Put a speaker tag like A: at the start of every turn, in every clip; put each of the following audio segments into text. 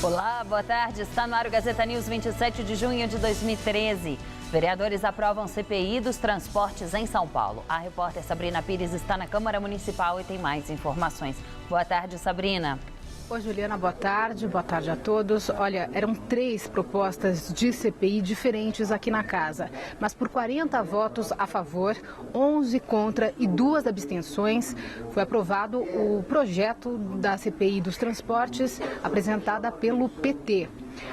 A: Olá, boa tarde. Está no ar o Gazeta News, 27 de junho de 2013. Vereadores aprovam CPI dos transportes em São Paulo. A repórter Sabrina Pires está na Câmara Municipal e tem mais informações. Boa tarde, Sabrina.
B: Oi, Juliana, boa tarde a todos. Olha, eram 3 propostas de CPI diferentes aqui na casa, mas por 40 votos a favor, 11 contra e 2 abstenções, foi aprovado o projeto da CPI dos transportes apresentada pelo PT.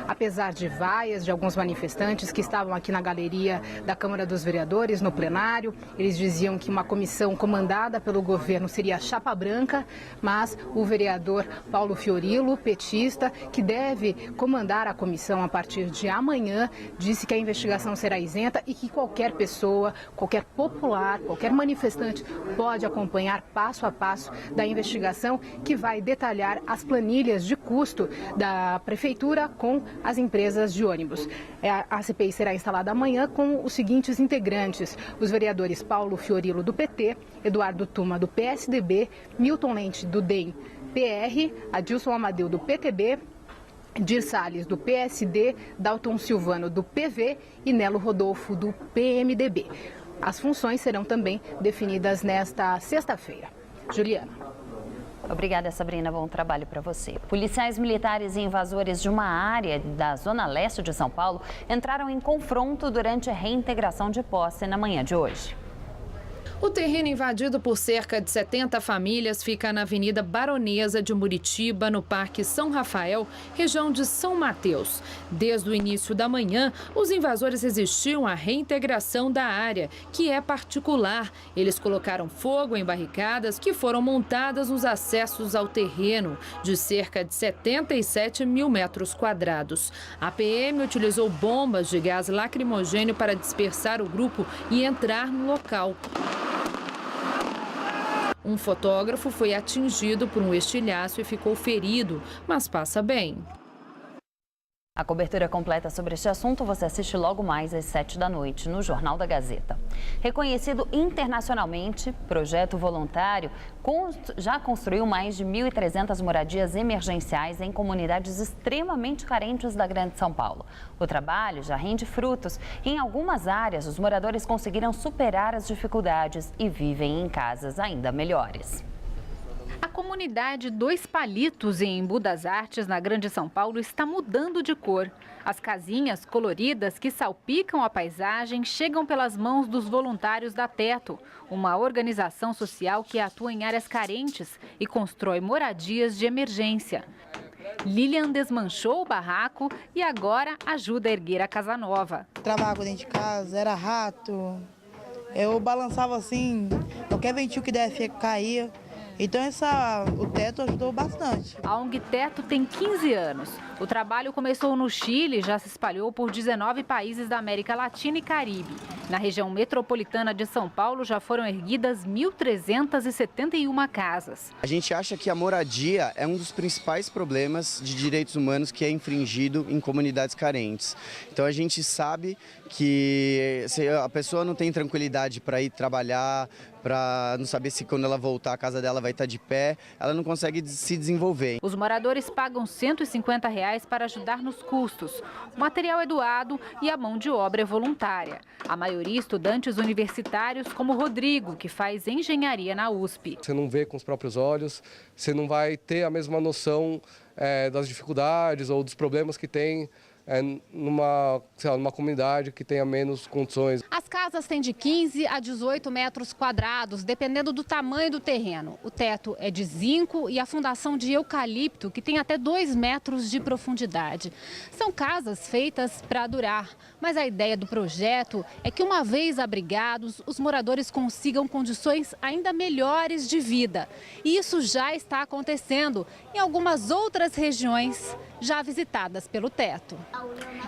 B: Apesar de vaias de alguns manifestantes que estavam aqui na galeria da Câmara dos Vereadores, no plenário, eles diziam que uma comissão comandada pelo governo seria chapa branca, mas o vereador Paulo Fiorilo, petista, que deve comandar a comissão a partir de amanhã, disse que a investigação será isenta e que qualquer pessoa, qualquer popular, qualquer manifestante pode acompanhar passo a passo da investigação, que vai detalhar as planilhas de custo da prefeitura com as empresas de ônibus. A CPI será instalada amanhã com os seguintes integrantes: os vereadores Paulo Fiorilo, do PT, Eduardo Tuma, do PSDB, Milton Lente, do DEM-PR, Adilson Amadeu, do PTB, Dir Salles, do PSD, Dalton Silvano, do PV e Nelo Rodolfo, do PMDB. As funções serão também definidas nesta sexta-feira. Juliana.
A: Obrigada, Sabrina. Bom trabalho para você. Policiais militares e invasores de uma área da zona leste de São Paulo entraram em confronto durante a reintegração de posse na manhã de hoje.
C: O terreno invadido por cerca de 70 famílias fica na Avenida Baronesa de Muritiba, no Parque São Rafael, região de São Mateus. Desde o início da manhã, os invasores resistiam à reintegração da área, que é particular. Eles colocaram fogo em barricadas que foram montadas nos acessos ao terreno, de cerca de 77 mil metros quadrados. A PM utilizou bombas de gás lacrimogêneo para dispersar o grupo e entrar no local. Um fotógrafo foi atingido por um estilhaço e ficou ferido, mas passa bem.
A: A cobertura completa sobre este assunto você assiste logo mais às 7 da noite no Jornal da Gazeta. Reconhecido internacionalmente, Projeto Voluntário já construiu mais de 1.300 moradias emergenciais em comunidades extremamente carentes da Grande São Paulo. O trabalho já rende frutos e em algumas áreas os moradores conseguiram superar as dificuldades e vivem em casas ainda melhores.
D: A comunidade Dois Palitos, em Embu das Artes, na Grande São Paulo, está mudando de cor. As casinhas coloridas que salpicam a paisagem chegam pelas mãos dos voluntários da Teto, uma organização social que atua em áreas carentes e constrói moradias de emergência. Lilian desmanchou o barraco e agora ajuda a erguer a casa nova.
E: Travava dentro de casa, era rato, eu balançava assim, qualquer ventil que desse caía. Então o teto ajudou bastante.
D: A ONG Teto tem 15 anos. O trabalho começou no Chile e já se espalhou por 19 países da América Latina e Caribe. Na região metropolitana de São Paulo já foram erguidas 1.371 casas.
F: A gente acha que a moradia é um dos principais problemas de direitos humanos que é infringido em comunidades carentes. Então a gente sabe que se a pessoa não tem tranquilidade para ir trabalhar, para não saber se quando ela voltar a casa dela vai estar de pé, ela não consegue se desenvolver.
D: Os moradores pagam R$ 150 para ajudar nos custos. O material é doado e a mão de obra é voluntária. A maioria estudantes universitários, como Rodrigo, que faz engenharia na USP.
G: Você não vê com os próprios olhos, você não vai ter a mesma noção das dificuldades ou dos problemas que tem numa comunidade que tenha menos condições.
D: As casas têm de 15 a 18 metros quadrados, dependendo do tamanho do terreno. O teto é de zinco e a fundação de eucalipto, que tem até 2 metros de profundidade. São casas feitas para durar, mas a ideia do projeto é que, uma vez abrigados, os moradores consigam condições ainda melhores de vida. E isso já está acontecendo em algumas outras regiões já visitadas pelo Teto.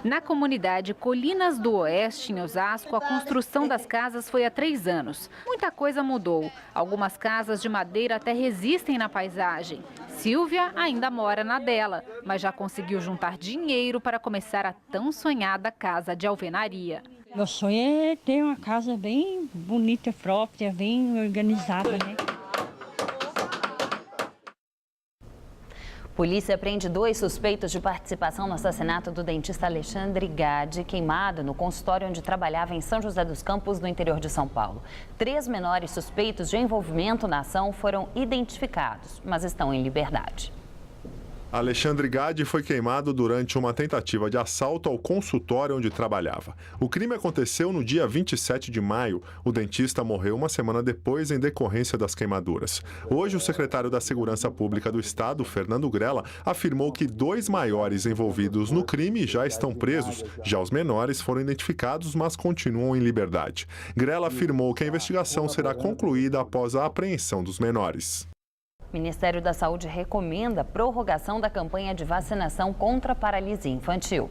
D: Na comunidade Colinas do Oeste, em Osasco, a construção das casas foi há 3 anos. Muita coisa mudou. Algumas casas de madeira até resistem na paisagem. Silvia ainda mora na dela, mas já conseguiu juntar dinheiro para começar a tão sonhada casa de alvenaria.
H: Meu sonho é ter uma casa bem bonita, própria, bem organizada, né?
A: Polícia prende 2 suspeitos de participação no assassinato do dentista Alexandre Gade, queimado no consultório onde trabalhava em São José dos Campos, no interior de São Paulo. 3 menores suspeitos de envolvimento na ação foram identificados, mas estão em liberdade.
I: Alexandre Gade foi queimado durante uma tentativa de assalto ao consultório onde trabalhava. O crime aconteceu no dia 27 de maio. O dentista morreu uma semana depois em decorrência das queimaduras. Hoje, o secretário da Segurança Pública do Estado, Fernando Grella, afirmou que 2 maiores envolvidos no crime já estão presos. Já os menores foram identificados, mas continuam em liberdade. Grella afirmou que a investigação será concluída após a apreensão dos menores.
A: O Ministério da Saúde recomenda a prorrogação da campanha de vacinação contra a paralisia infantil.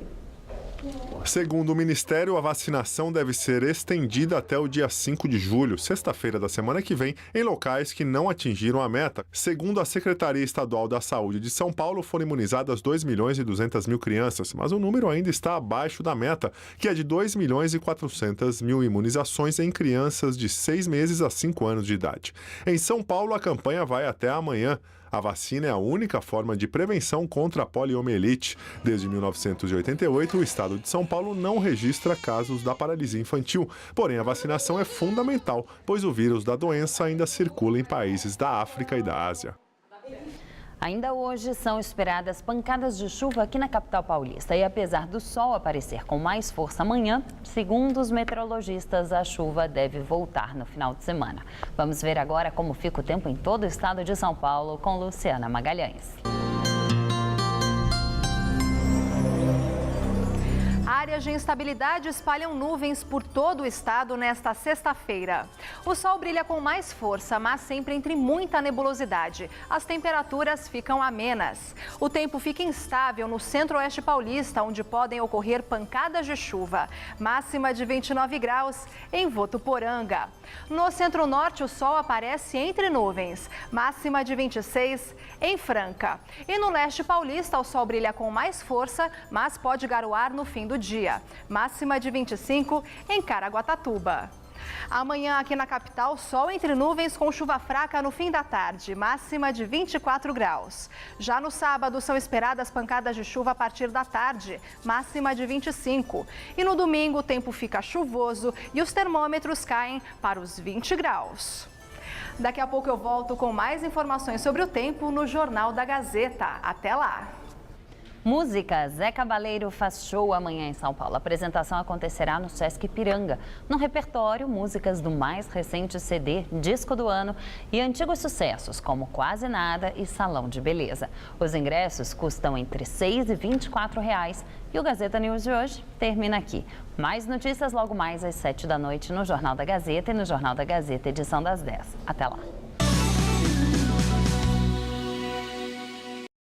I: Segundo o Ministério, a vacinação deve ser estendida até o dia 5 de julho, sexta-feira da semana que vem, em locais que não atingiram a meta. Segundo a Secretaria Estadual da Saúde de São Paulo, foram imunizadas 2.200.000 crianças, mas o número ainda está abaixo da meta, que é de 2.400.000 imunizações em crianças de 6 meses a 5 anos de idade. Em São Paulo, a campanha vai até amanhã. A vacina é a única forma de prevenção contra a poliomielite. Desde 1988, o estado de São Paulo não registra casos da paralisia infantil. Porém, a vacinação é fundamental, pois o vírus da doença ainda circula em países da África e da Ásia.
A: Ainda hoje são esperadas pancadas de chuva aqui na capital paulista e apesar do sol aparecer com mais força amanhã, segundo os meteorologistas, a chuva deve voltar no final de semana. Vamos ver agora como fica o tempo em todo o estado de São Paulo com Luciana Magalhães.
J: Áreas de instabilidade espalham nuvens por todo o estado nesta sexta-feira. O sol brilha com mais força, mas sempre entre muita nebulosidade. As temperaturas ficam amenas. O tempo fica instável no centro-oeste paulista, onde podem ocorrer pancadas de chuva. Máxima de 29 graus em Votuporanga. No centro-norte, o sol aparece entre nuvens. Máxima de 26 em Franca. E no leste paulista, o sol brilha com mais força, mas pode garoar no fim do dia. Máxima de 25 em Caraguatatuba. Amanhã aqui na capital, sol entre nuvens com chuva fraca no fim da tarde, máxima de 24 graus. Já no sábado são esperadas pancadas de chuva a partir da tarde, máxima de 25. E no domingo o tempo fica chuvoso e os termômetros caem para os 20 graus. Daqui a pouco eu volto com mais informações sobre o tempo no Jornal da Gazeta. Até lá!
A: Música, Zé Cabaleiro faz show amanhã em São Paulo. A apresentação acontecerá no Sesc Ipiranga. No repertório, músicas do mais recente CD, Disco do Ano e antigos sucessos, como Quase Nada e Salão de Beleza. Os ingressos custam entre R$ 6 e R$ 24. E o Gazeta News de hoje termina aqui. Mais notícias logo mais às 7 da noite no Jornal da Gazeta e no Jornal da Gazeta, edição das 10. Até lá.